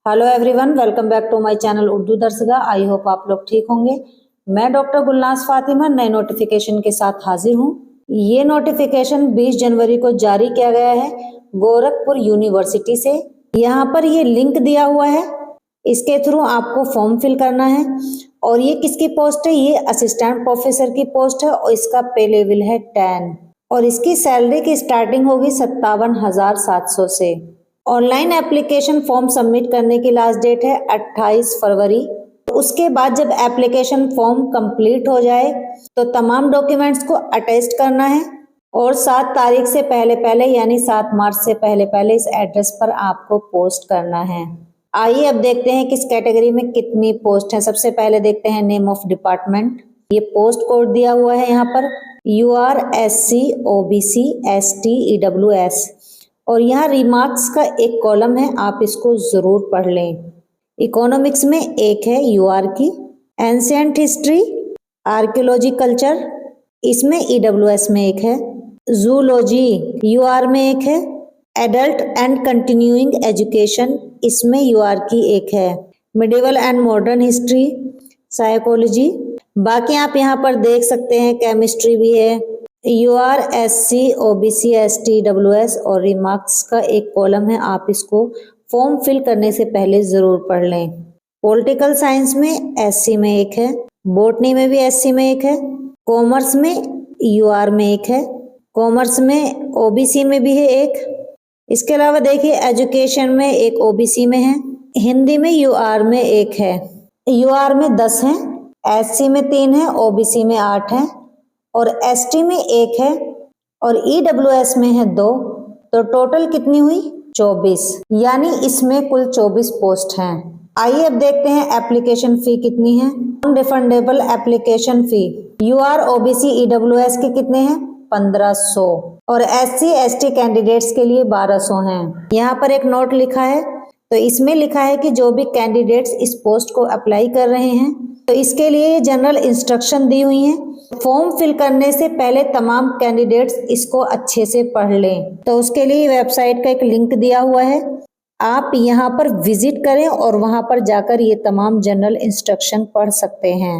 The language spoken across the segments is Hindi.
Hello everyone, welcome back to my channel Urdu Darsgah. I hope आप लोग ठीक होंगे। मैं डॉक्टर गुलनाज फातिमा नए नोटिफिकेशन के साथ हाजिर हूँ। ये नोटिफिकेशन 20 जनवरी को जारी किया गया है गोरखपुर यूनिवर्सिटी से। यहाँ पर ये लिंक दिया हुआ है, इसके थ्रू आपको फॉर्म फिल करना है। और ये किसकी पोस्ट है? ये असिस्टेंट प्रोफेसर की पोस्ट है और इसका पे लेवल है 10 और इसकी सैलरी की स्टार्टिंग होगी 57,700 से। ऑनलाइन एप्लीकेशन फॉर्म सबमिट करने की लास्ट डेट है 28 फरवरी। उसके बाद जब एप्लीकेशन फॉर्म कंप्लीट हो जाए तो तमाम डॉक्यूमेंट्स को अटेस्ट करना है और 7 तारीख से पहले पहले यानी 7 मार्च से पहले पहले इस एड्रेस पर आपको पोस्ट करना है। आइए अब देखते हैं किस कैटेगरी में कितनी पोस्ट है। सबसे पहले देखते हैं नेम ऑफ डिपार्टमेंट। ये पोस्ट कोड दिया हुआ है यहाँ पर UR SC OBC ST EWS और यहाँ रिमार्क्स का एक कॉलम है, आप इसको जरूर पढ़ लें। इकोनॉमिक्स में एक है UR की, एंशिएंट हिस्ट्री आर्कियोलॉजी कल्चर इसमें EWS में एक है, जूलॉजी UR में एक है, एडल्ट एंड कंटिन्यूइंग एजुकेशन इसमें UR की एक है, medieval and modern history psychology. बाकी आप यहाँ पर देख सकते हैं केमिस्ट्री भी है, UR SC OBC ST EWS और रिमार्क्स का एक कॉलम है, आप इसको फॉर्म फिल करने से पहले जरूर पढ़ लें। पॉलिटिकल साइंस में SC में एक है, बॉटनी में भी SC में एक है, कॉमर्स में UR में एक है, कॉमर्स में OBC में भी है एक। इसके अलावा देखिए एजुकेशन में एक OBC में है, हिंदी में UR में एक है। UR में 10 है, SC में 3 है, OBC में 8 है और ST में 1 है और EWS में है 2। तो टोटल कितनी हुई? 24, यानी इसमें कुल 24 पोस्ट हैं। आइए अब देखते हैं एप्लीकेशन फी कितनी है। Non refundable application fee UR OBC EWS के कितने हैं? 1500 और SC ST कैंडिडेट्स के लिए 1200 हैं। यहाँ पर एक नोट लिखा है, तो इसमें लिखा है कि जो भी कैंडिडेट्स इस पोस्ट को अप्लाई कर रहे हैं तो इसके लिए जनरल इंस्ट्रक्शन दी हुई हैं। फॉर्म फिल करने से पहले तमाम कैंडिडेट्स इसको अच्छे से पढ़ लें। तो उसके लिए वेबसाइट का एक लिंक दिया हुआ है, आप यहाँ पर विजिट करें और वहां पर जाकर ये तमाम जनरल इंस्ट्रक्शन पढ़ सकते हैं।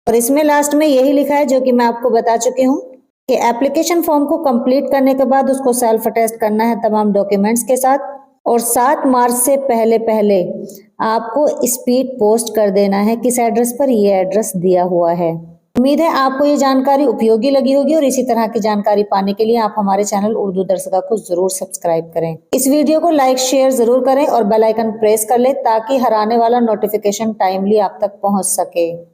और इसमें लास्ट में यही लिखा है जो कि मैं आपको बता चुकी हूँ कि एप्लीकेशन फॉर्म को कंप्लीट करने के बाद उसको सेल्फ अटेस्ट करना है तमाम डॉक्यूमेंट्स के साथ और 7 मार्च से पहले पहले आपको स्पीड पोस्ट कर देना है। किस एड्रेस पर? ये एड्रेस दिया हुआ है। उम्मीद है आपको ये जानकारी उपयोगी लगी होगी और इसी तरह की जानकारी पाने के लिए आप हमारे चैनल उर्दू दरसगा को जरूर सब्सक्राइब करें। इस वीडियो को लाइक शेयर जरूर करें और बेल आइकन प्रेस कर लें ताकि हर आने वाला नोटिफिकेशन टाइमली आप तक पहुंच सके।